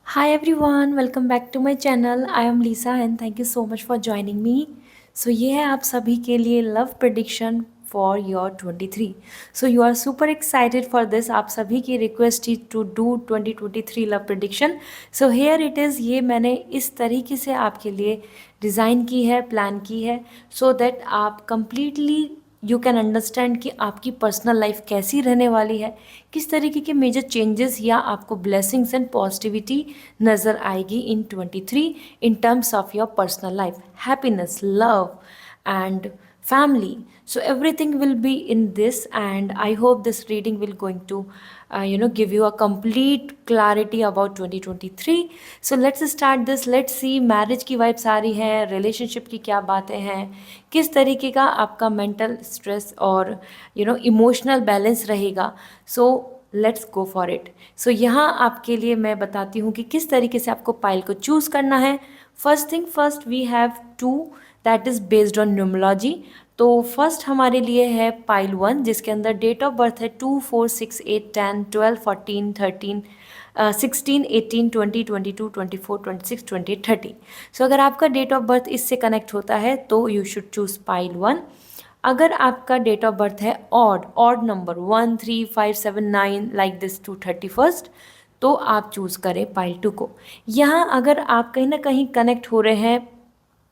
Hi everyone, welcome back to my channel. I am Lisa and thank you so much for joining me. So ये है आप सभी के लिए love prediction for your 23. So you are super excited for this. आप सभी की request थी to do 2023 love prediction. So here it is. ये मैंने इस तरीके से आपके लिए डिज़ाइन की है, प्लान की है, so that आप completely यू कैन अंडरस्टैंड कि आपकी पर्सनल लाइफ कैसी रहने वाली है, किस तरीके के मेजर चेंजेस या आपको ब्लेसिंग्स एंड पॉजिटिविटी नज़र आएगी इन 23 in terms of your personal life, happiness, love and family. So everything will be in this, and I hope this reading will going to give you a complete clarity about 2023. So let's start this. Let's see marriage की vibes आ रही है, relationship की क्या बातें हैं, किस तरीके का आपका मेंटल स्ट्रेस और इमोशनल बैलेंस रहेगा. So let's go for it. So यहाँ आपके लिए मैं बताती हूँ कि किस तरीके से आपको पाइल को चूज़ करना है. First thing first, we have to that is based on numerology. तो फर्स्ट हमारे लिए है पाइल 1, जिसके अंदर डेट ऑफ बर्थ है 2, 4, 6, 8, 10, 12, 14, 13, 16, 18, 20, 22, 24, 26, 28, 30. सो अगर आपका डेट ऑफ बर्थ इससे कनेक्ट होता है तो यू शुड चूज़ पाइल 1. अगर आपका डेट ऑफ बर्थ है odd number 1, 3, 5, 7, 9 like this to 31st, तो आप चूज़ करें पाइल 2 को. यहाँ अगर आप कहीं ना कहीं कनेक्ट हो रहे हैं,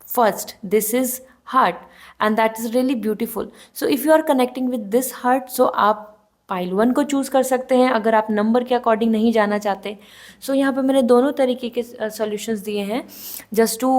first this is heart and that is really beautiful. So if you are connecting with this heart, so आप पाइल 1 को चूज़ कर सकते हैं. अगर आप नंबर के अकॉर्डिंग नहीं जाना चाहते, सो यहाँ पे मैंने दोनों तरीके के सॉल्यूशंस दिए हैं just to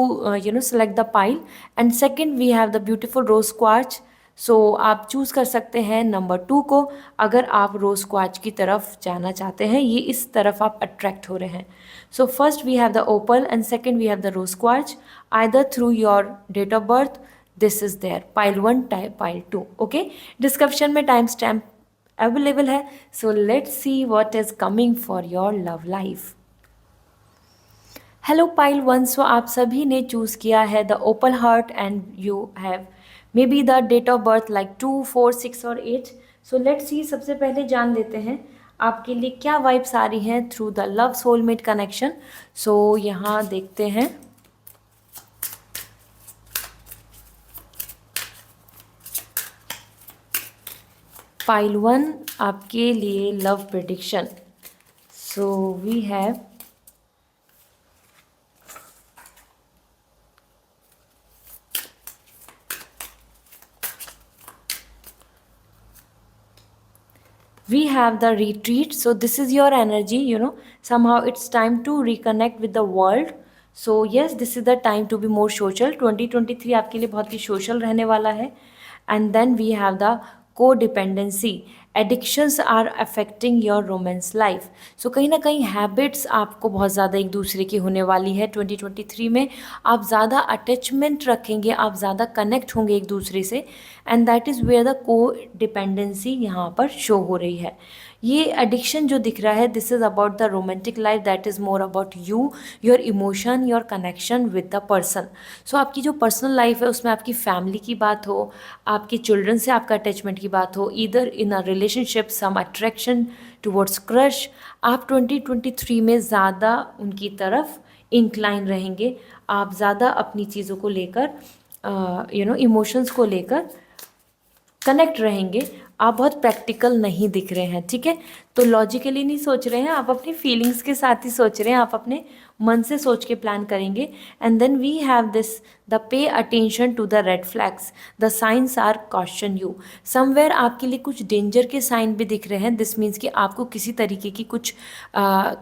select the pile. And second we have the beautiful rose quartz. So आप चूज़ कर सकते हैं नंबर 2 को अगर आप रोज क्वार्च की तरफ जाना चाहते हैं, ये इस तरफ आप अट्रैक्ट हो रहे हैं. So first we have the opal and second we have the rose quartz. either through your date of birth, this is there pile 1 type pile 2. okay, description में time stamp available है. so let's see what is coming for your love life. Hello pile 1. So आप सभी ने choose किया है the opal heart and you have may be the date of birth like 2, 4, 6 और 8. सो let's सी, सबसे पहले जान लेते हैं आपके लिए क्या वाइब्स आ रही हैं through the love soulmate connection. So यहाँ देखते हैं. पाइल 1 आपके लिए love prediction. So we have the retreat. So this is your energy, somehow it's time to reconnect with the world. So yes, this is the time to be more social. 2023 आपके लिए बहुत ही social रहने वाला है. And then we have the codependency. Addictions are affecting your romance life. So कहीं ना कहीं habits आपको बहुत ज़्यादा एक दूसरे की होने वाली है 2023 में. आप ज़्यादा अटैचमेंट रखेंगे, आप ज़्यादा कनेक्ट होंगे एक दूसरे से. And that is where the codependency यहाँ पर शो हो रही है. ये एडिक्शन जो दिख रहा है, this is about the romantic life, that is more about you, your emotion, your connection with the person. So आपकी जो पर्सनल लाइफ है उसमें आपकी फैमिली की बात हो, आपके चिल्ड्रन से आपका अटैचमेंट की बात हो, either in a relationship some attraction towards crush, आप 2023 में ज़्यादा उनकी तरफ इंक्लाइन रहेंगे. आप ज़्यादा अपनी चीज़ों को लेकर इमोशंस को लेकर कनेक्ट रहेंगे. आप बहुत प्रैक्टिकल नहीं दिख रहे हैं, ठीक है. तो लॉजिकली नहीं सोच रहे हैं, आप अपनी फीलिंग्स के साथ ही सोच रहे हैं, आप अपने मन से सोच के प्लान करेंगे. And then we have this the pay attention to the red flags, the signs are caution you. Somewhere आपके लिए कुछ डेंजर के साइन भी दिख रहे हैं. दिस मीन्स कि आपको किसी तरीके की कुछ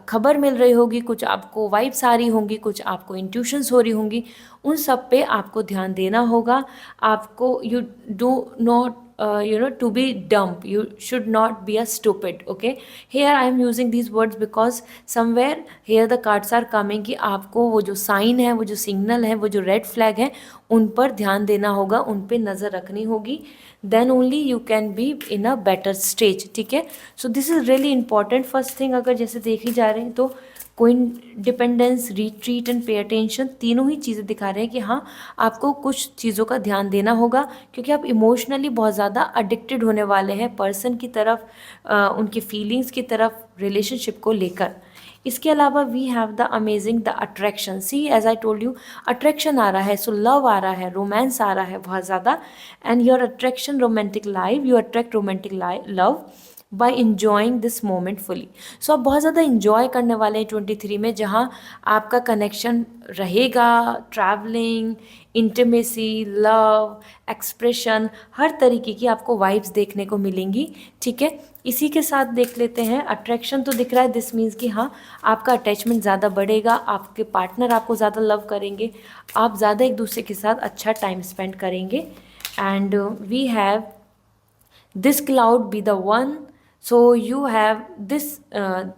खबर मिल रही होगी, कुछ आपको वाइब्स आ रही होंगी, कुछ आपको इंट्यूशंस हो रही होंगी. उन सब पे आपको ध्यान देना होगा. आपको you do not to be dumb, you should not be a stupid. okay, here I am using these words because somewhere here the cards are coming कि आपको वो जो साइन है, वो जो सिग्नल है, वो जो रेड फ्लैग है, उन पर ध्यान देना होगा, उन पे नज़र रखनी होगी. Then only you can be in a better stage, ठीक है. So this is really important. First thing अगर जैसे देखी जा रहे हैं तो कोई dependence, retreat and pay attention, तीनों ही चीज़ें दिखा रहे हैं कि हाँ, आपको कुछ चीज़ों का ध्यान देना होगा क्योंकि आप इमोशनली बहुत ज़्यादा अडिक्टेड होने वाले हैं पर्सन की तरफ, उनकी फीलिंग्स की तरफ, रिलेशनशिप को लेकर. इसके अलावा we have the amazing the attraction, see as I told you, attraction आ रहा है, सो लव आ रहा है, रोमांस आ रहा है बहुत ज़्यादा, and your attraction romantic life, you attract romantic love by enjoying this moment fully. So आप बहुत ज़्यादा इंजॉय करने वाले हैं 23 में, जहाँ आपका कनेक्शन रहेगा, ट्रैवलिंग, इंटीमेसी, लव, एक्सप्रेशन, हर तरीके की आपको वाइब्स देखने को मिलेंगी। ठीक है, इसी के साथ देख लेते हैं, अट्रैक्शन तो दिख रहा है, दिस मीन्स कि हाँ आपका अटैचमेंट ज़्यादा बढ़ेगा, आपके पार्टनर आपको ज़्यादा लव करेंगे, आप ज़्यादा एक दूसरे के साथ अच्छा टाइम स्पेंड करेंगे। And we have this cloud be the one, so you have this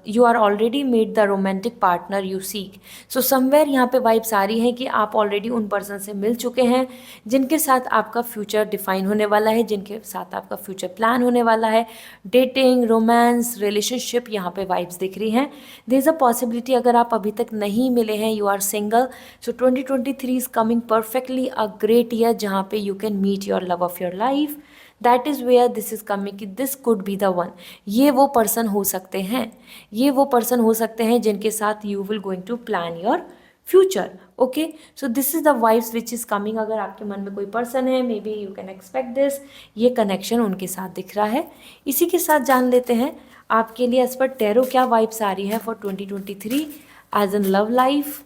you are already made the romantic partner you seek। so somewhere यहाँ पे वाइब्स आ रही हैं कि आप ऑलरेडी उन पर्सन से मिल चुके हैं जिनके साथ आपका फ्यूचर डिफाइन होने वाला है, जिनके साथ आपका फ्यूचर प्लान होने वाला है, डेटिंग, रोमांस, रिलेशनशिप, यहाँ पे वाइब्स दिख रही हैं। देयर इज़ अ पॉसिबिलिटी, अगर आप अभी तक नहीं मिले हैं, you are single, so 2023 is coming perfectly a great year जहाँ पे you can meet your love of your life. That is where this is coming कि this could be the one. ये वो पर्सन हो सकते हैं, ये वो पर्सन हो सकते हैं जिनके साथ you will going to plan your future. Okay, so this is the vibes which is coming. अगर आपके मन में कोई पर्सन है, may B you can expect this, ये कनेक्शन उनके साथ दिख रहा है। इसी के साथ जान लेते हैं आपके लिए एज पर टैरो क्या वाइब्स आ रही है for 2023 as an love life.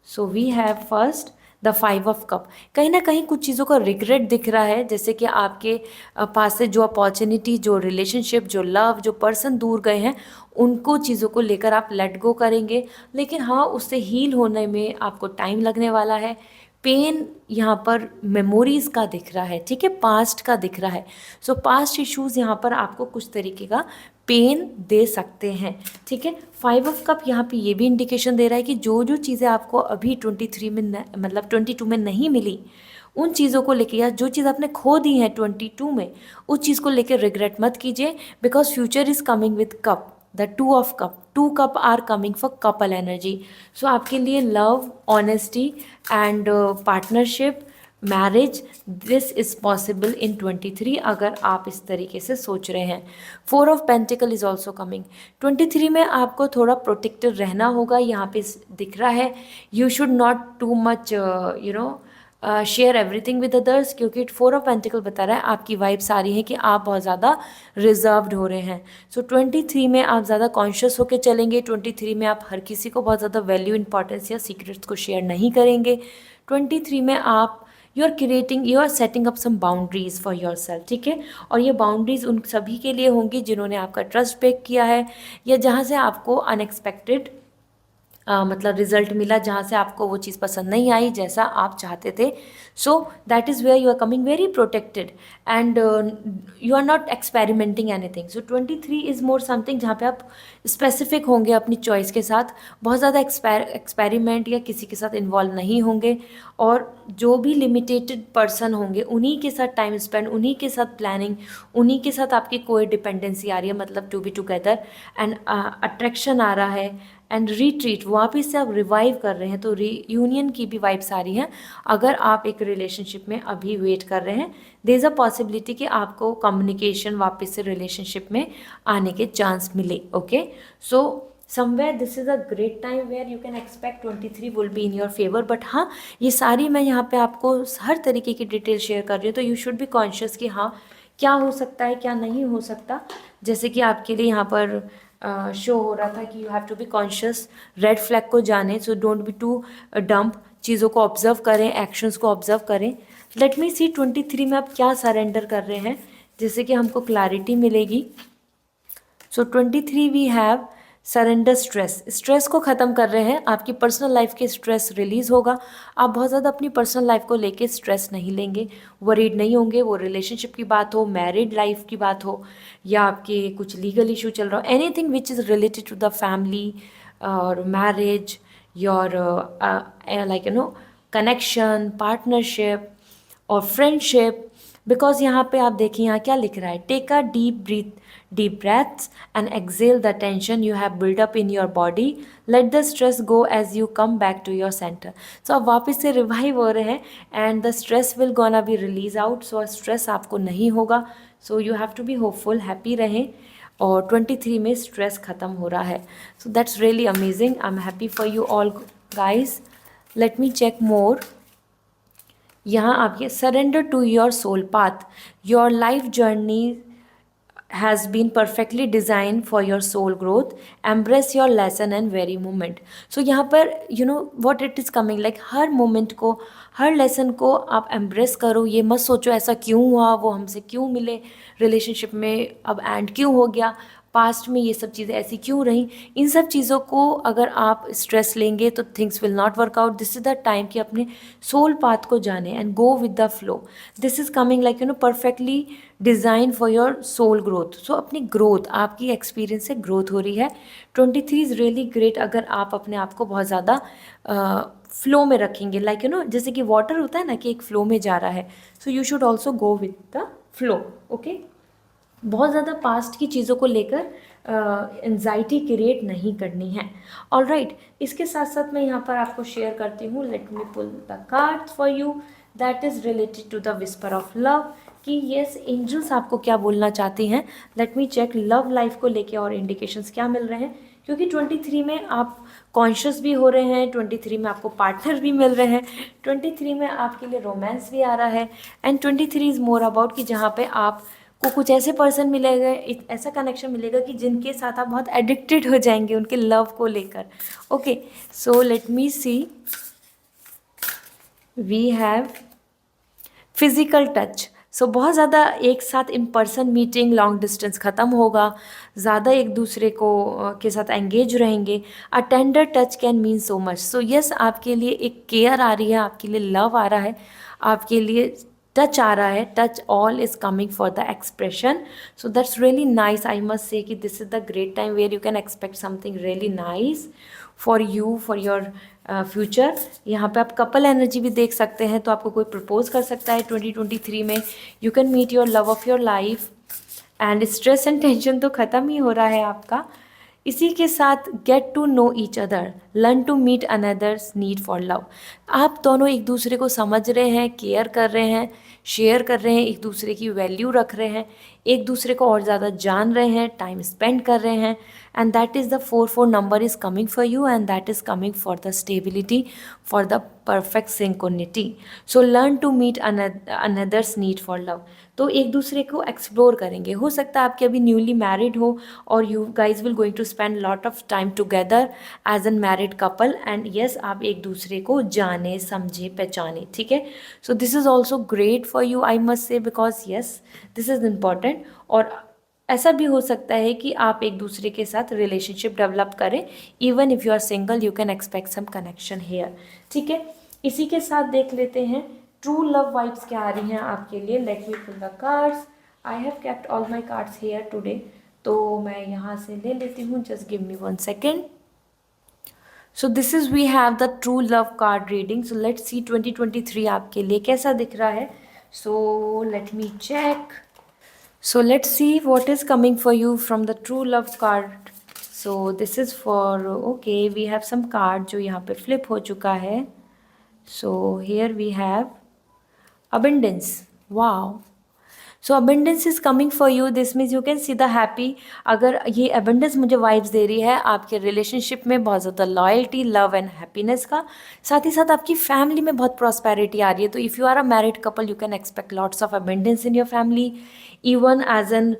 So we have first the 5 of cup. कहीं ना कहीं कुछ चीज़ों का रिग्रेट दिख रहा है, जैसे कि आपके पास से जो अपॉर्चुनिटी, जो रिलेशनशिप, जो लव, जो पर्सन दूर गए हैं, उनको चीज़ों को लेकर आप लेट गो करेंगे, लेकिन हाँ उससे हील होने में आपको टाइम लगने वाला है। पेन यहाँ पर मेमोरीज़ का दिख रहा है, ठीक है, पास्ट का दिख रहा है। सो पास्ट इश्यूज़ यहाँ पर आपको कुछ तरीके का पेन दे सकते हैं। ठीक है, 5 ऑफ कप यहाँ पे ये भी इंडिकेशन दे रहा है कि जो जो चीज़ें आपको अभी 23 में मतलब 22 में नहीं मिली, उन चीज़ों को लेके, या जो चीज़ आपने खो दी है 22 में, उस चीज़ को लेकर रिग्रेट मत कीजिए, because future is coming with cup, the 2 of cup, 2 cup are coming for couple energy. So आपके लिए love, honesty and partnership, marriage, this is possible in 23 अगर आप इस तरीके से सोच रहे हैं। 4 of pentacle is also coming. 23 में आपको थोड़ा प्रोटेक्टिव रहना होगा, यहाँ पे दिख रहा है। You should not too much share everything with others, क्योंकि 4 ऑफ पेंटिकल बता रहा है आपकी वाइब्स आ रही हैं कि आप बहुत ज़्यादा रिजर्व्ड हो रहे हैं। सो 23 में आप ज़्यादा कॉन्शियस होकर चलेंगे। 23 में आप हर किसी को बहुत ज़्यादा वैल्यू, इंपॉर्टेंस या सीक्रेट्स को शेयर नहीं करेंगे। 23 में आप you are setting up some boundaries for yourself. ठीक है, और ये बाउंड्रीज उन सभी के लिए होंगी जिन्होंने आपका ट्रस्ट ब्रेक किया है, या जहाँ से आपको अनएक्सपेक्टेड मतलब रिजल्ट मिला, जहाँ से आपको वो चीज़ पसंद नहीं आई जैसा आप चाहते थे। So that is where you are coming very protected and you are not experimenting anything. So 23 is more something जहाँ पे आप स्पेसिफिक होंगे अपनी चॉइस के साथ, बहुत ज़्यादा एक्सपेरिमेंट या किसी के साथ इन्वॉल्व नहीं होंगे, और जो भी लिमिटेड पर्सन होंगे उन्हीं के साथ टाइम स्पेंड, उन्हीं के साथ प्लानिंग, उन्हीं के साथ आपकी कोई डिपेंडेंसी आ रही है, मतलब to be together, and attraction आ रहा है, एंड रीट्रीट, वापस से आप रिवाइव कर रहे हैं, तो रीयूनियन की भी वाइब्स आ रही हैं। अगर आप एक रिलेशनशिप में अभी वेट कर रहे हैं, देयर इज़ अ पॉसिबिलिटी कि आपको कम्युनिकेशन वापस से रिलेशनशिप में आने के चांस मिले। Okay, so somewhere this is a great time where you can expect 23 will be in your favour. But हाँ, ये सारी मैं यहाँ पे आपको हर तरीके की डिटेल शेयर कर रही हूँ, तो यू शुड बी कॉन्शियस कि हाँ क्या हो सकता है, क्या नहीं हो सकता। जैसे कि आपके लिए यहाँ पर शो हो रहा था कि you have to be conscious, red flag को जाने, so don't be too dump, चीज़ों को ऑब्जर्व करें, एक्शंस को ऑब्जर्व करें। लेट मी सी 23 में आप क्या सरेंडर कर रहे हैं, जिससे कि हमको क्लैरिटी मिलेगी। So 23 we have surrender stress, stress को ख़त्म कर रहे हैं, आपकी पर्सनल लाइफ के स्ट्रेस रिलीज़ होगा, आप बहुत ज़्यादा अपनी पर्सनल लाइफ को लेके स्ट्रेस नहीं लेंगे, वरीड नहीं होंगे। वो रिलेशनशिप की बात हो, मैरिड लाइफ की बात हो, या आपके कुछ लीगल इशू चल रहा हो, anything which is related to the family और marriage, your like connection, partnership और फ्रेंडशिप। बिकॉज यहाँ पे आप देखिए यहाँ क्या लिख रहा है, take a deep breaths and exhale the tension you have built up in your body, let the stress go as you come back to your center। so आप वापस से रिवाइव हो रहे हैं and the stress will gonna be release out, so stress आपको नहीं होगा। so you have to be hopeful, happy रहें, और 23 में स्ट्रेस ख़त्म हो रहा है. So that's really amazing. I am happy for you all guys. Let me check more. यहाँ आप ये surrender to your soul path. Your life journey has been perfectly designed for your soul growth. Embrace your lesson and very moment. So यहाँ पर you know what it is coming like, her moment को, हर lesson को आप embrace करो. ये मत सोचो ऐसा क्यों हुआ, वो हमसे क्यों मिले relationship में, अब end क्यों हो गया, पास्ट में ये सब चीज़ें ऐसी क्यों रहीं. इन सब चीज़ों को अगर आप स्ट्रेस लेंगे तो things will not work out. This is the time कि अपने सोल पाथ को जाने and go with the flow. This is coming like perfectly design for your soul growth. So अपनी ग्रोथ, आपकी एक्सपीरियंस से ग्रोथ हो रही है. 23 इज़ रियली ग्रेट अगर आप अपने आप को बहुत ज़्यादा फ्लो में रखेंगे. लाइक जैसे कि वाटर होता है ना कि एक फ्लो में जा रहा है. So you should also go with the flow. Okay, बहुत ज़्यादा पास्ट की चीज़ों को लेकर एंजाइटी क्रिएट नहीं करनी है. ऑल राइट, इसके साथ साथ मैं यहाँ पर आपको शेयर करती हूँ. Let me pull the cards for you that is related to the whisper of love. कि येस, एंजल्स आपको क्या बोलना चाहती हैं. Let me check love life को लेके और इंडिकेशंस क्या मिल रहे हैं. क्योंकि 23 में आप कॉन्शियस भी हो रहे हैं, 23 में आपको पार्टनर भी मिल रहे हैं, 23 में आपके लिए रोमांस भी आ रहा है. एंड 23 इज़ मोर अबाउट कि जहाँ पे आप को कुछ ऐसे पर्सन मिलेगा, एक ऐसा कनेक्शन मिलेगा कि जिनके साथ आप बहुत एडिक्टेड हो जाएंगे उनके लव को लेकर. Okay, so let me see. We have physical touch. So बहुत ज़्यादा एक साथ in person meeting, long distance ख़त्म होगा, ज़्यादा एक दूसरे को के साथ एंगेज रहेंगे. A tender touch can mean so much. So yes, आपके लिए एक केयर आ रही है, आपके लिए लव आ रहा है, आपके लिए टच आ रहा है. Touch all is coming for the expression. So that's really nice. I must say कि this is the great time where you can expect something really nice for you, for your future. यहाँ पे आप couple energy भी देख सकते हैं. तो आपको कोई प्रपोज कर सकता है 2023 में. You can meet your love of your life and stress and tension तो ख़त्म ही हो रहा है आपका. इसी के साथ get to know each other, learn to meet another's need for love. आप दोनों एक दूसरे को समझ रहे हैं, केयर कर रहे हैं, शेयर कर रहे हैं, एक दूसरे की वैल्यू रख रहे हैं, एक दूसरे को और ज़्यादा जान रहे हैं, टाइम स्पेंड कर रहे हैं. And that is the 4 number is coming for you and that is coming for the stability, for the perfect synchronicity. So learn to meet another's need for love. तो एक दूसरे को एक्सप्लोर करेंगे. हो सकता है आपके अभी न्यूली मैरिड हो और you guys will going to spend lot of time together as an married couple. And yes, आप एक दूसरे को जाने, समझे, पहचाने. ठीक है. So this is also great for you, I must say, because yes, this is important. और ऐसा भी हो सकता है कि आप एक दूसरे के साथ रिलेशनशिप डेवलप करें. Even if you are single, you can expect some connection here. ठीक है. इसी के साथ देख लेते हैं ट्रू लव वाइब्स क्या आ रही हैं आपके लिए. Let me pull the cards. I have kept all my cards here today. तो मैं यहाँ से ले लेती हूँ. Just give me 1 second. So this is we have the true love card reading. So let's see 2023 आपके लिए कैसा दिख रहा है. So let me check. So let's see what is coming for you from the true love card. So this is for, okay, we have some card जो यहाँ पे flip हो चुका है. So here we have abundance. Wow. So abundance is coming for you. This means you can see the happy. अगर ये abundance मुझे vibes दे रही है आपके relationship में बहुत ज़्यादा loyalty, love and happiness का. साथ ही साथ आपकी family में बहुत prosperity आ रही है. तो if you are a married couple, you can expect lots of abundance in your family. Even as in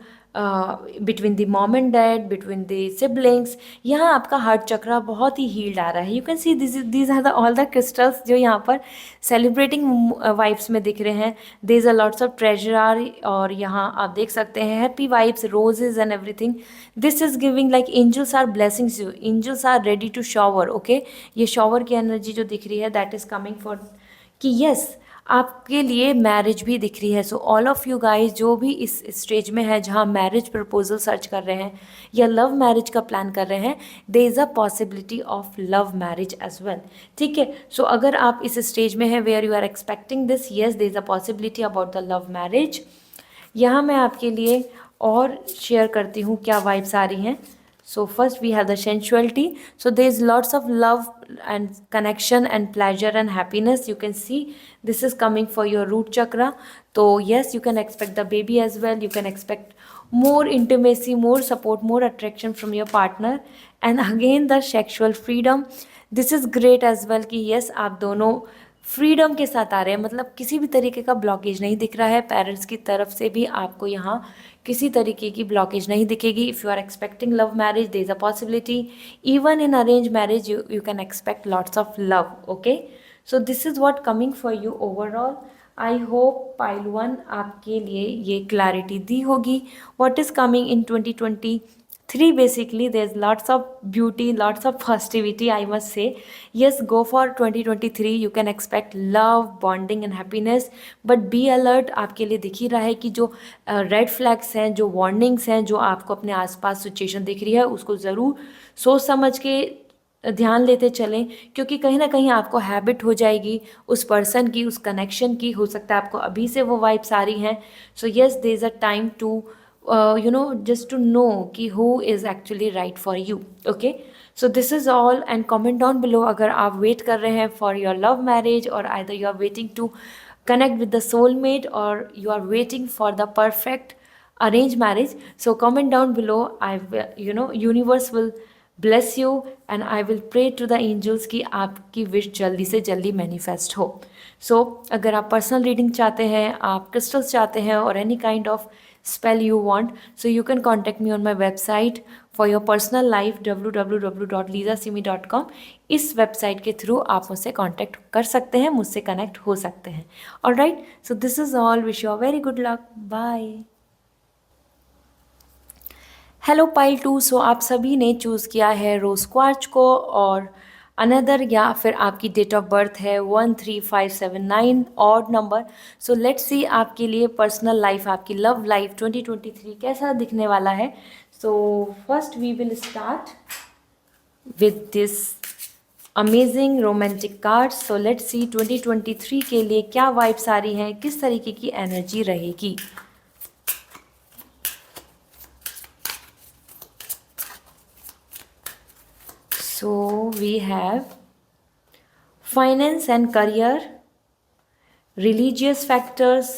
between the mom and dad, between the siblings. यहाँ आपका हार्ट चक्रा बहुत ही हील्ड आ रहा है. You can C these are the all the crystals जो यहाँ पर celebrating vibes में दिख रहे हैं. There is a lots of treasure are. और यहाँ आप देख सकते हैं happy vibes, roses and everything. This is giving like angels are blessings you. Angels are ready to shower. Okay, ये शॉवर की एनर्जी जो दिख रही है दैट इज़ कमिंग फॉर कि यस, आपके लिए मैरिज भी दिख रही है. So all of you guys जो भी इस स्टेज में है जहाँ मैरिज प्रपोजल सर्च कर रहे हैं या लव मैरिज का प्लान कर रहे हैं, there is a possibility of love marriage as well. ठीक है. सो अगर आप इस स्टेज में हैं where you are expecting this, yes, there is a possibility about the love marriage. यहाँ मैं आपके लिए और शेयर करती हूँ क्या वाइब्स आ रही हैं. So first we have the sensuality. So there is lots of love and connection and pleasure and happiness. You can see this is coming for your root chakra. So yes, you can expect the baby as well. You can expect more intimacy, more support, more attraction from your partner. And again the sexual freedom, this is great as well कि yes आप दोनों freedom के साथ आ रहे हैं, मतलब किसी भी तरीके का ब्लॉकेज नहीं दिख रहा है, पेरेंट्स की तरफ से भी आपको यहाँ किसी तरीके की ब्लॉकेज नहीं दिखेगी. If you are expecting love marriage, there is a possibility even in arrange marriage you can expect lots of love. Okay, so this is what coming for you overall. I hope pile 1 आपके लिए ये clarity दी होगी. What is coming in 2023, basically there's lots of beauty, lots of positivity, I must say. Yes, go for 2023, you can expect love, bonding and happiness, but be alert. आपके लिए दिख ही रहा है कि जो रेड फ्लैग्स हैं, जो वार्निंग्स हैं, जो आपको अपने आसपास सिचुएशन दिख रही है, उसको ज़रूर सोच समझ के ध्यान लेते चलें, क्योंकि कहीं ना कहीं आपको हैबिट हो जाएगी उस पर्सन की, उस कनेक्शन की. हो सकता है आपको अभी से वो वाइब्स आ रही हैं. So yes, there is a time to just to know कि who is actually right for you. Okay, so this is all, and comment down below अगर आप wait कर रहे हैं for your love marriage, or either you are waiting to connect with the soulmate, or you are waiting for the perfect arranged marriage. So comment down below. Universe will bless you, and I will pray to the angels कि आपकी wish जल्दी से जल्दी manifest हो. So अगर आप personal reading चाहते हैं, आप crystals चाहते हैं, और any kind of spell you want, so you can contact me on my website for your personal life, www.lisasimi.com. इस वेबसाइट के थ्रू आप मुझसे कांटेक्ट कर सकते हैं, मुझसे कनेक्ट हो सकते हैं. Alright, so this is all. Wish you a very good luck. Bye. Hello pile 2, so आप सभी ने चूज़ किया है रोज क्वार्ट्ज को, और अनदर या फिर आपकी डेट ऑफ बर्थ है 13579 odd number. So let's see आपके लिए पर्सनल लाइफ, आपकी लव लाइफ 2023 कैसा दिखने वाला है. So first we will start with this amazing romantic cards. So let's see 2023 के लिए क्या वाइब्स आ रही हैं, किस तरीके की एनर्जी रहेगी. So we have finance and career, religious factors,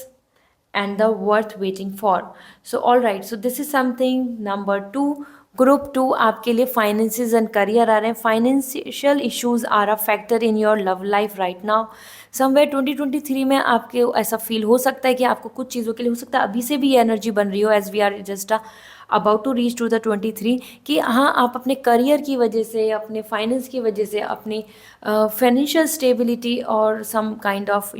and the worth waiting for. So all right, so this is something number 2. Group 2 आपके लिए finances and career आ रहे हैं. Financial issues are a factor in your love life right now. Somewhere 2023 में आपके ऐसा feel हो सकता है कि आपको कुछ चीज़ों के लिए हो सकता है अभी से भी ये एनर्जी बन रही हो, as we are just about to reach to the 23, कि हाँ आप अपने करियर की वजह से, अपने फाइनेंस की वजह से, अपनी फाइनेंशियल स्टेबिलिटी और सम काइंड ऑफ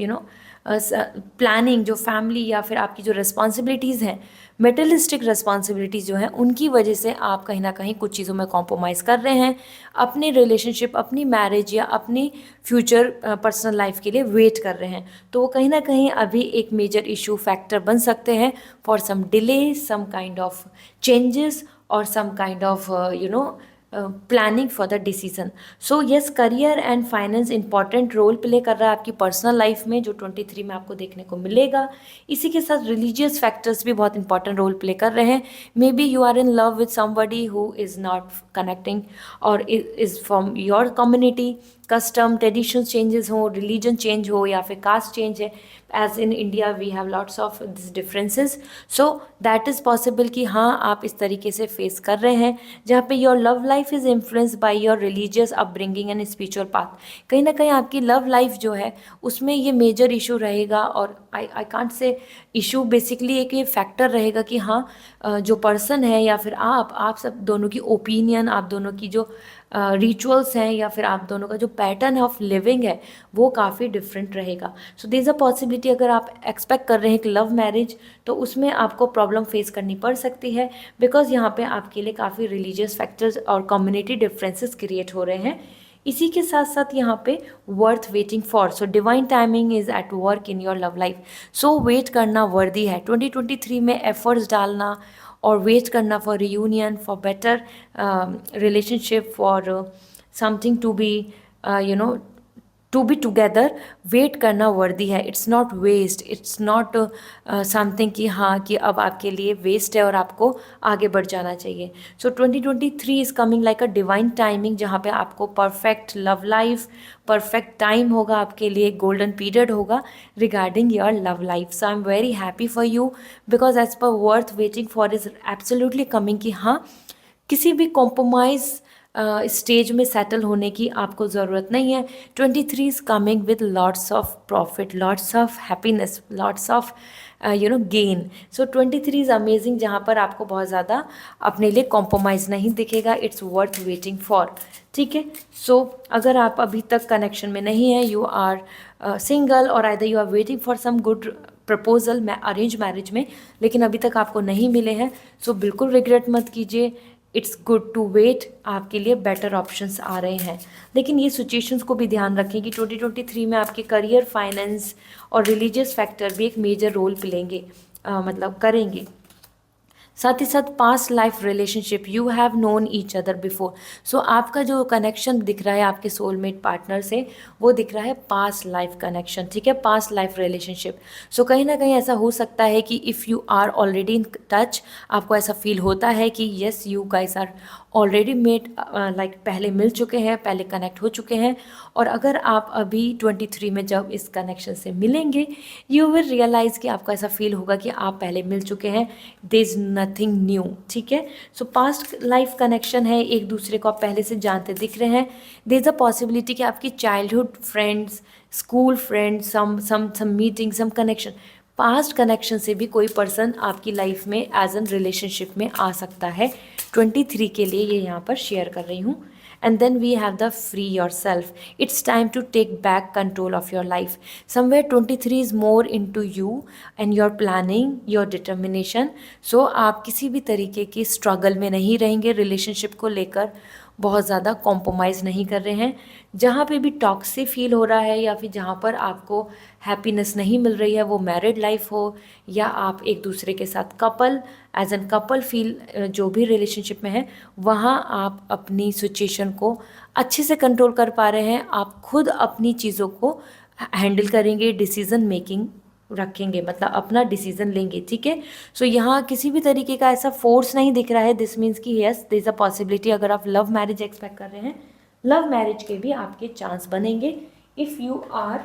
प्लानिंग, जो फैमिली या फिर आपकी जो रिस्पॉन्सिबिलिटीज़ हैं, मेटलिस्टिक रिस्पॉन्सिबिलिटीज़ जो हैं, उनकी वजह से आप कहीं ना कहीं कुछ चीज़ों में कॉम्प्रोमाइज़ कर रहे हैं. अपनी रिलेशनशिप, अपनी मैरिज या अपनी फ्यूचर पर्सनल लाइफ के लिए वेट कर रहे हैं. तो वो कहीं ना कहीं अभी एक मेजर इशू फैक्टर बन सकते हैं for some delay, some kind of changes, और some kind of planning for the decision. So yes, career and finance important role play कर रहा है आपकी पर्सनल लाइफ में, जो 23 में आपको देखने को मिलेगा. इसी के साथ रिलीजियस फैक्टर्स भी बहुत इंपॉर्टेंट रोल प्ले कर रहे हैं. May be you are in love with somebody who is not connecting, और is from your community. Custom tradition changes हो, रिलीजन चेंज हो, या फिर कास्ट चेंज है. As in India we have lots of this differences. So that is possible कि हाँ आप इस तरीके से फेस कर रहे हैं, जहाँ पे your love life is influenced by your religious upbringing and spiritual path. कहीं ना कहीं आपकी लव लाइफ जो है उसमें ये मेजर इशू रहेगा. और I can't say issue, basically एक ये फैक्टर रहेगा कि हाँ जो पर्सन है या फिर आप सब दोनों की ओपिनियन, आप दोनों की जो रिचुअल्स हैं, या फिर आप दोनों का जो पैटर्न ऑफ लिविंग है, वो काफ़ी डिफरेंट रहेगा. So there is a possibility, अगर आप एक्सपेक्ट कर रहे हैं एक लव मैरिज, तो उसमें आपको प्रॉब्लम फेस करनी पड़ सकती है, बिकॉज यहाँ पे आपके लिए काफ़ी रिलीजियस फैक्टर्स और कम्युनिटी डिफरेंसेस क्रिएट हो रहे हैं. इसी के साथ साथ यहाँ पे worth waiting for, so divine timing is at work in your love life. So wait करना वर्दी है. 2023 में एफर्ट्स डालना और वेट करना for reunion, for better relationship, for something to be to be together wait करना worthy है। It's not waste, it's not something कि हाँ कि अब आपके लिए वेस्ट है और आपको आगे बढ़ जाना चाहिए। So 2023 is coming like a divine timing, जहाँ पे आपको perfect love life, perfect time होगा आपके लिए, गोल्डन पीरियड होगा regarding your love life. So I am very happy for you because as per worth waiting for is absolutely coming कि हाँ किसी भी कॉम्प्रोमाइज़ स्टेज में सेटल होने की आपको ज़रूरत नहीं है। 23 is coming with lots of profit, lots of happiness, lots of gain. So 23 is amazing, जहाँ पर आपको बहुत ज़्यादा अपने लिए कॉम्प्रोमाइज़ नहीं दिखेगा। It's worth waiting for. ठीक है। सो अगर आप अभी तक कनेक्शन में नहीं है, यू आर सिंगल और either you are waiting for some good proposal मैं अरेंज मैरिज में, लेकिन अभी तक आपको नहीं मिले हैं, सो बिल्कुल रिग्रेट मत कीजिए। इट्स गुड टू वेट, आपके लिए बेटर ऑप्शंस आ रहे हैं। लेकिन ये सिचुएशंस को भी ध्यान रखें कि 2023 में आपके करियर, फाइनेंस और रिलीजियस फैक्टर भी एक मेजर रोल प्लेंगे, मतलब करेंगे। साथ ही साथ past life relationship, you have known each other before. So आपका जो कनेक्शन दिख रहा है आपके सोलमेट पार्टनर से, वो दिख रहा है पास्ट लाइफ कनेक्शन। ठीक है, पास्ट लाइफ रिलेशनशिप। सो कहीं ना कहीं ऐसा हो सकता है कि if you are already in touch, आपको ऐसा फील होता है कि yes you guys are already met, like पहले मिल चुके हैं, पहले कनेक्ट हो चुके हैं। और अगर आप अभी 23 में जब इस कनेक्शन से मिलेंगे, यू विल रियलाइज़ कि आपको ऐसा फील होगा कि आप पहले मिल चुके हैं, देयर इज़ नथिंग न्यू। ठीक है। सो पास्ट लाइफ कनेक्शन है, एक दूसरे को आप पहले से जानते दिख रहे हैं। देयर इज़ अ पॉसिबिलिटी कि आपकी childhood friends, school friends, some meeting, some connection, past connection से भी कोई पर्सन आपकी लाइफ में एज एन रिलेशनशिप में आ सकता है। 23 के लिए ये यहाँ पर शेयर कर रही हूँ। And then we have the free yourself, it's time to take back control of your life. Somewhere 23 is more in to you and your planning, your determination. So आप किसी भी तरीके की स्ट्रगल में नहीं रहेंगे, रिलेशनशिप को लेकर बहुत ज़्यादा कॉम्प्रोमाइज़ नहीं कर रहे हैं। जहाँ पे भी टॉक्सिक फील हो रहा है या फिर जहाँ पर आपको हैप्पीनेस नहीं मिल रही है, वो मैरिड लाइफ हो या आप एक दूसरे के साथ couple, as an couple feel, जो भी रिलेशनशिप में है, वहाँ आप अपनी सिचुएशन को अच्छे से कंट्रोल कर पा रहे हैं। आप खुद अपनी चीज़ों को हैंडल करेंगे, डिसीज़न मेकिंग रखेंगे, मतलब अपना डिसीजन लेंगे। ठीक है। सो यहाँ किसी भी तरीके का ऐसा फोर्स नहीं दिख रहा है। दिस मीन्स कि yes there is a possibility, अगर आप लव मैरिज एक्सपेक्ट कर रहे हैं, लव मैरिज के भी आपके चांस बनेंगे if you are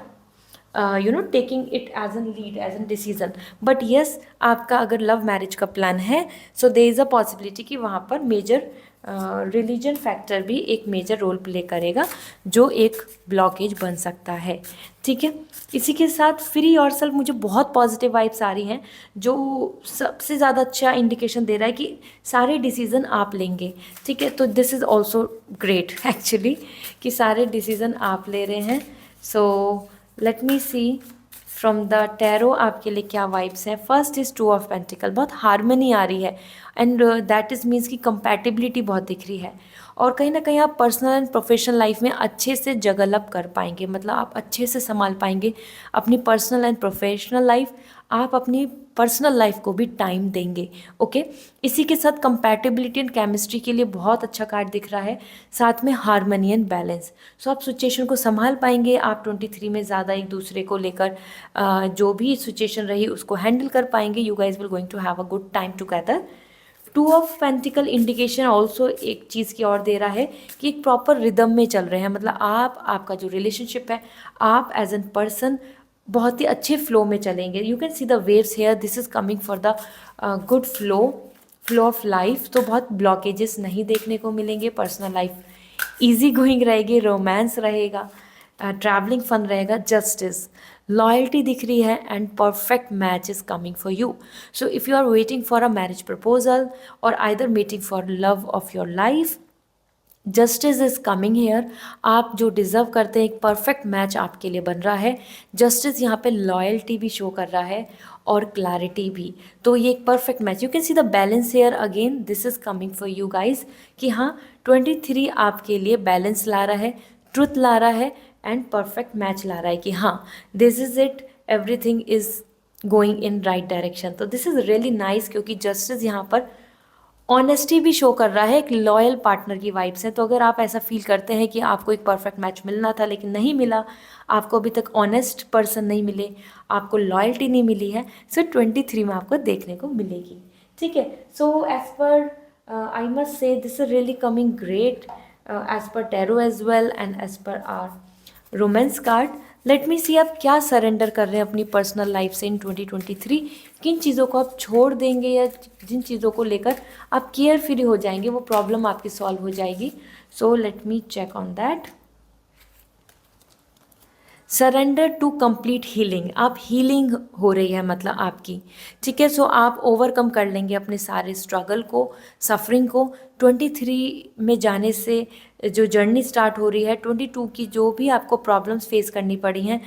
taking it as an lead, as an decision. But yes, आपका अगर लव मैरिज का प्लान है, so there is a possibility कि वहाँ पर मेजर रिलीजन फैक्टर भी एक मेजर रोल प्ले करेगा, जो एक ब्लॉकेज बन सकता है। ठीक है। इसी के साथ फ्री योरसेल्फ, मुझे बहुत पॉजिटिव वाइब्स आ रही हैं, जो सबसे ज़्यादा अच्छा इंडिकेशन दे रहा है कि सारे डिसीज़न आप लेंगे। ठीक है। तो this is also great actually कि सारे डिसीज़न आप ले रहे हैं। So let me see from the tarot आपके लिए क्या वाइब्स हैं। First is two of pentacle, बहुत हारमनी आ रही है एंड दैट इज़ मीन्स की कंपैटिबिलिटी बहुत दिख रही है। और कहीं ना कहीं आप पर्सनल एंड प्रोफेशनल लाइफ में अच्छे से जगल अप कर पाएंगे, मतलब आप अच्छे से संभाल पाएंगे अपनी पर्सनल एंड प्रोफेशनल लाइफ। आप अपनी पर्सनल लाइफ को भी टाइम देंगे। ओके। इसी के साथ कंपैटिबिलिटी एंड केमिस्ट्री के लिए बहुत अच्छा कार्ड दिख रहा है, साथ में हारमनी एंड बैलेंस। सो आप सिचुएशन को संभाल पाएंगे। आप 23 में ज़्यादा एक दूसरे को लेकर जो भी सिचुएशन रही उसको हैंडल कर पाएंगे। You guys will going to have a good time together. Two of pentacle indication also एक चीज़ की ओर दे रहा है कि एक प्रॉपर रिदम में चल रहे हैं, मतलब आपका जो रिलेशनशिप है, आप एज एन पर्सन बहुत ही अच्छे फ्लो में चलेंगे। You can see the waves here, this is coming for the good flow of life. तो बहुत ब्लॉकेजेस नहीं देखने को मिलेंगे। पर्सनल लाइफ ईजी गोइंग रहेगी, रोमांस रहेगा, ट्रैवलिंग फन रहेगा, जस्टिस, लॉयल्टी दिख रही है and perfect match is coming for you. So if you are waiting for a marriage proposal और either meeting for love of your life, justice is coming here. आप जो deserve करते हैं, एक परफेक्ट मैच आपके लिए बन रहा है। जस्टिस यहाँ पे लॉयल्टी भी शो कर रहा है और क्लैरिटी भी। तो ये एक perfect match, you can see the balance here again, this is coming for you guys कि हाँ 23 आपके लिए बैलेंस ला रहा है, ट्रुथ ला रहा है एंड परफेक्ट मैच ला रहा है कि हाँ this is it, everything is going in right direction. तो दिस इज़ रियली नाइस, क्योंकि जस्टिस यहाँ पर ऑनेस्टी भी शो कर रहा है, एक लॉयल पार्टनर की वाइब्स है। तो अगर आप ऐसा फील करते हैं कि आपको एक परफेक्ट मैच मिलना था लेकिन नहीं मिला, आपको अभी तक ऑनेस्ट पर्सन नहीं मिले, आपको लॉयल्टी नहीं मिली है, सो 23 में आपको देखने को मिलेगी। ठीक है, so as per I must say this is really coming great as per tarot as well and as per our romance card. Let me see आप क्या सरेंडर कर रहे हैं अपनी पर्सनल लाइफ से इन 2023, किन चीज़ों को आप छोड़ देंगे या जिन चीज़ों को लेकर आप केयर फ्री हो जाएंगे, वो प्रॉब्लम आपकी सॉल्व हो जाएगी। So let me check on that. Surrender to complete healing, आप हीलिंग हो रही है मतलब आपकी। ठीक है, सो आप ओवरकम कर लेंगे अपने सारे स्ट्रगल को, सफरिंग को। 23 में जाने से जो जर्नी स्टार्ट हो रही है, 22 की जो भी आपको प्रॉब्लम्स फेस करनी पड़ी हैं,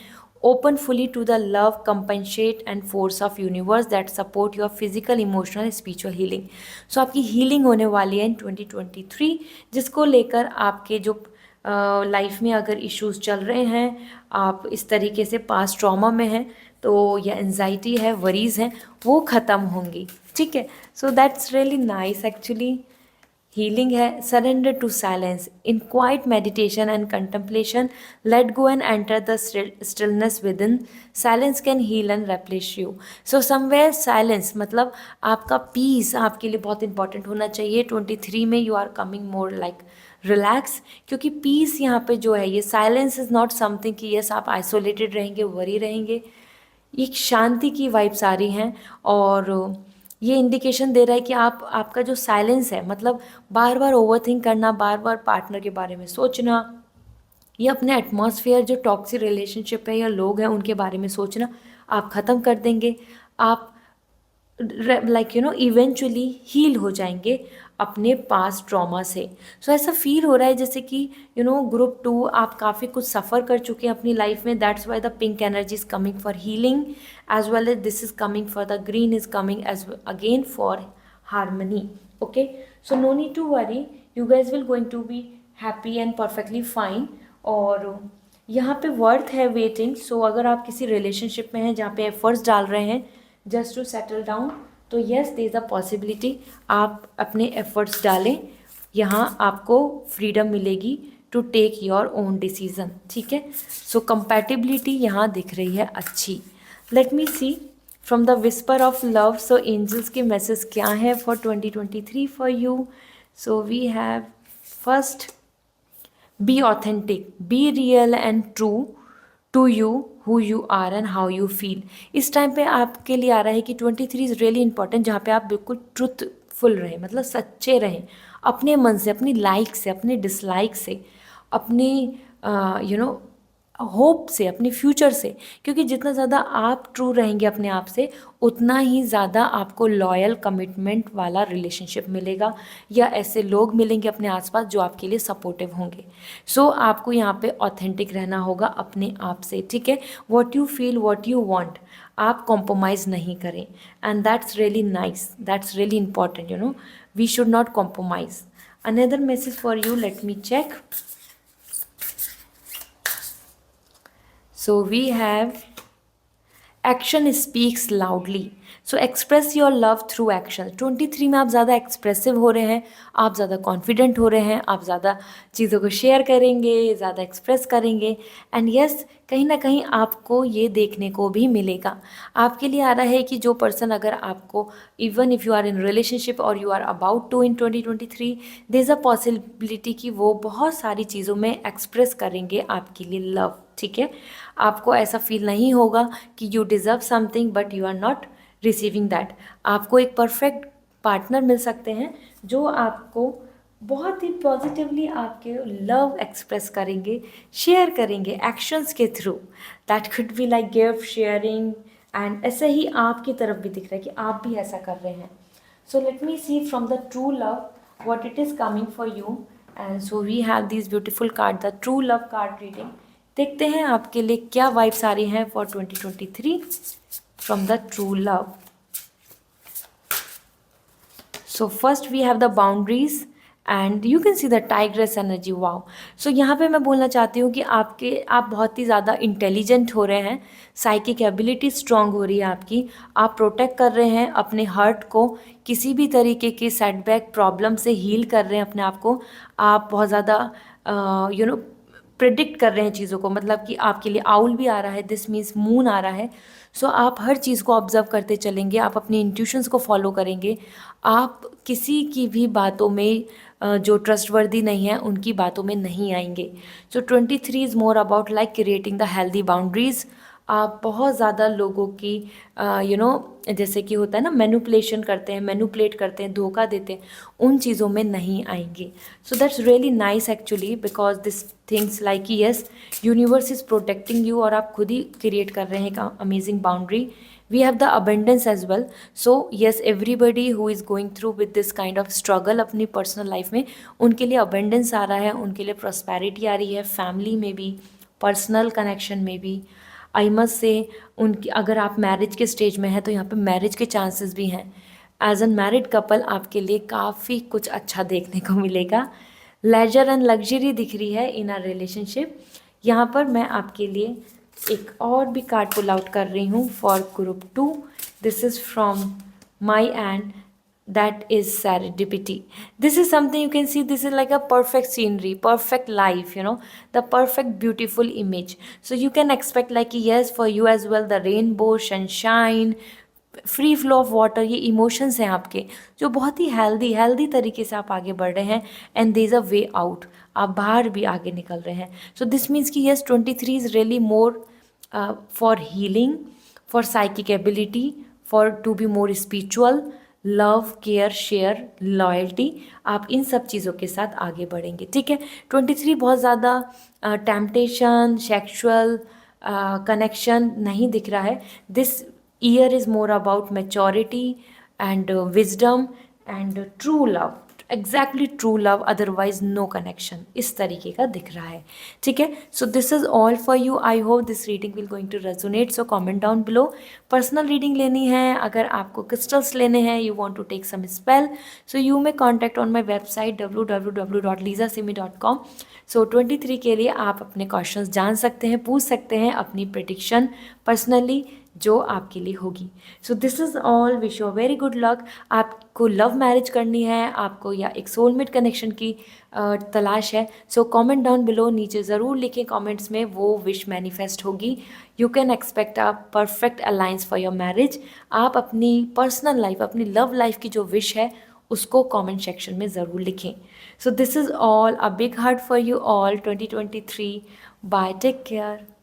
open fully to the love, compensate and force of universe that support your physical, emotional, spiritual healing. So आपकी हीलिंग होने वाली है इन 2023, जिसको लेकर आपके जो लाइफ में अगर इश्यूज चल रहे हैं, आप इस तरीके से पास्ट ट्रॉमा में हैं, तो या एंजाइटी है, वरीज हैं, वो ख़त्म होंगी। ठीक है, so that's really nice actually. Healing है, surrender to silence in quiet meditation and contemplation, let go and enter the stillness within, silence can heal and replace you. So somewhere silence मतलब आपका piece आपके लिए बहुत important होना चाहिए। 23 में you are coming more like relax, क्योंकि peace यहाँ पे जो है, ये साइलेंस इज़ नॉट समथिंग कि यस आप आइसोलेटेड रहेंगे, वरी रहेंगे। एक शांति की वाइब्स आ रही हैं और ये इंडिकेशन दे रहा है कि आपका जो साइलेंस है, मतलब बार बार ओवरथिंक करना, बार बार पार्टनर के बारे में सोचना, ये अपने एटमॉस्फेयर जो टॉक्सिक रिलेशनशिप है या लोग हैं उनके बारे में सोचना आप ख़त्म कर देंगे। आप लाइक इवेंचुअली हील हो जाएंगे अपने पास्ट ट्रॉमा से। सो ऐसा फील हो रहा है जैसे कि ग्रुप 2 आप काफ़ी कुछ सफ़र कर चुके हैं अपनी लाइफ में। That's why the pink energy is coming for healing as well as this is coming for the green is coming as again for harmony. Okay, so no need to worry, you guys will going to be happy and perfectly fine. और यहाँ पे worth है waiting. सो अगर आप किसी relationship में हैं जहाँ पे एफर्ट्स डाल रहे हैं जस्ट टू सेटल डाउन, तो yes there is a possibility आप अपने एफर्ट्स डालें, यहाँ आपको फ्रीडम मिलेगी to take your own decision. ठीक है, सो कंपैटिबिलिटी यहाँ दिख रही है अच्छी। Let me see from the whisper of love, so angels के मैसेज क्या है for 2023 for you. So we have first, be authentic, be real and true to you who you are and how you feel. इस time पे आपके लिए आ रहा है कि 23 इज़ रियली इंपॉर्टेंट, जहाँ पे आप बिल्कुल ट्रुथफुल रहें, मतलब सच्चे रहें अपने मन से, अपनी लाइक से, अपने डिसलाइक से, अपनी होप से, अपने फ्यूचर से। क्योंकि जितना ज़्यादा आप ट्रू रहेंगे अपने आप से, उतना ही ज़्यादा आपको लॉयल कमिटमेंट वाला रिलेशनशिप मिलेगा, या ऐसे लोग मिलेंगे अपने आसपास जो आपके लिए सपोर्टिव होंगे। सो आपको यहाँ पे ऑथेंटिक रहना होगा अपने आप से। ठीक है, what you feel, what you want, आप कॉम्प्रोमाइज़ नहीं करें, and that's really nice, that's really important, we should not compromise. Another message for you, let me check. So we have action speaks loudly. So express your love through action. 23 में आप ज़्यादा expressive हो रहे हैं, आप ज़्यादा confident हो रहे हैं, आप ज़्यादा चीज़ों को शेयर करेंगे, ज़्यादा एक्सप्रेस करेंगे। एंड यस, कहीं ना कहीं आपको ये देखने को भी मिलेगा। आपके लिए आ रहा है कि जो पर्सन अगर आपको, even if you are in relationship और you are about to in 2023, there is a possibility कि वो बहुत सारी चीज़ों में एक्सप्रेस करेंगे आपके लिए लव। ठीक है, आपको ऐसा फील नहीं होगा कि you deserve something but you are not receiving that. आपको एक परफेक्ट पार्टनर मिल सकते हैं जो आपको बहुत ही पॉजिटिवली आपके लव एक्सप्रेस करेंगे, शेयर करेंगे एक्शंस के through. That could be like gift sharing, and ऐसे ही आपकी तरफ भी दिख रहा है कि आप भी ऐसा कर रहे हैं। So let me see from the true love what it is coming for you. And so we have this beautiful card, the true love card reading. देखते हैं आपके लिए क्या वाइब्स आ रही हैं for 2023 from the true love. So first we have the boundaries and you can see the tigress energy, wow. So यहाँ पे मैं बोलना चाहती हूँ कि आप बहुत ही ज़्यादा इंटेलिजेंट हो रहे हैं, साइकिक एबिलिटी स्ट्रांग हो रही है आपकी, आप प्रोटेक्ट कर रहे हैं अपने हार्ट को, किसी भी तरीके के सेटबैक प्रॉब्लम से हील कर रहे हैं अपने आप को, आप बहुत ज़्यादा प्रिडिक्ट कर रहे हैं चीज़ों को, मतलब कि आपके लिए आउल भी आ रहा है, दिस मीन्स मून आ रहा है। सो आप हर चीज़ को ऑब्जर्व करते चलेंगे, आप अपनी इंट्यूशंस को फॉलो करेंगे, आप किसी की भी बातों में जो ट्रस्टवर्दी नहीं है उनकी बातों में नहीं आएंगे। सो 23 is more about like creating the healthy boundaries. आप बहुत ज़्यादा लोगों की जैसे कि होता है ना, मैनिपुलेशन करते हैं, मैनिपुलेट करते हैं, धोखा देते हैं, उन चीज़ों में नहीं आएंगे। सो that's really nice actually, because this things like yes, universe is protecting you, और आप खुद ही क्रिएट कर रहे हैं एक amazing boundary. We have the abundance as well. So yes, everybody who is going through with this kind of struggle अपनी personal life में, उनके लिए abundance आ रहा है, उनके लिए prosperity आ रही है, family में भी, personal connection में भी। आई मस्ट से उनकी, अगर आप मैरिज के स्टेज में हैं तो यहाँ पे मैरिज के चांसेस भी हैं। एज एन मैरिड कपल आपके लिए काफ़ी कुछ अच्छा देखने को मिलेगा। लेजर एंड लग्जरी दिख रही है इन आर रिलेशनशिप। यहाँ पर मैं आपके लिए एक और भी कार्ड पुल आउट कर रही हूँ for group 2। This is from my and, that is serendipity. This is something you can see, this is like a perfect scenery, perfect life, the perfect beautiful image. So you can expect like yes, for you as well, the rainbow, sunshine, free flow of water, ये emotions हैं आपके जो बहुत ही healthy तरीके से आप आगे बढ़ रहे हैं, and there is a way out, आप बाहर भी आगे निकल रहे हैं। सो दिस मीन्स कि yes, 23 is really more for healing, for psychic ability, for to be more spiritual, love, care, share, loyalty, आप इन सब चीज़ों के साथ आगे बढ़ेंगे, ठीक है। 23 बहुत ज़्यादा टेम्पटेशन, सेक्शुअल कनेक्शन नहीं दिख रहा है। This year is more about maturity and wisdom and true love, exactly true love, otherwise no connection, इस तरीके का दिख रहा है, ठीक है। So this is all for you, I hope this reading will going to resonate. So comment down below. Personal reading लेनी है, अगर आपको क्रिस्टल्स लेने हैं, you want to take some spell, so you may contact on my website www.lisasimi.com। सो 23 के लिए आप अपने क्वेश्चंस जान सकते हैं, पूछ सकते हैं अपनी प्रेडिक्शन पर्सनली जो आपके लिए होगी। सो this is all, wish you very good luck. आपको लव मैरिज करनी है, आपको या एक सोलमेट कनेक्शन की तलाश है, सो कमेंट डाउन बिलो, नीचे ज़रूर लिखें कमेंट्स में, वो विश मैनिफेस्ट होगी। You can expect a perfect alliance for your marriage. आप अपनी पर्सनल लाइफ, अपनी लव लाइफ की जो विश है उसको कमेंट सेक्शन में ज़रूर लिखें। So this is all, a big heart for you all 2023। Bye, take care.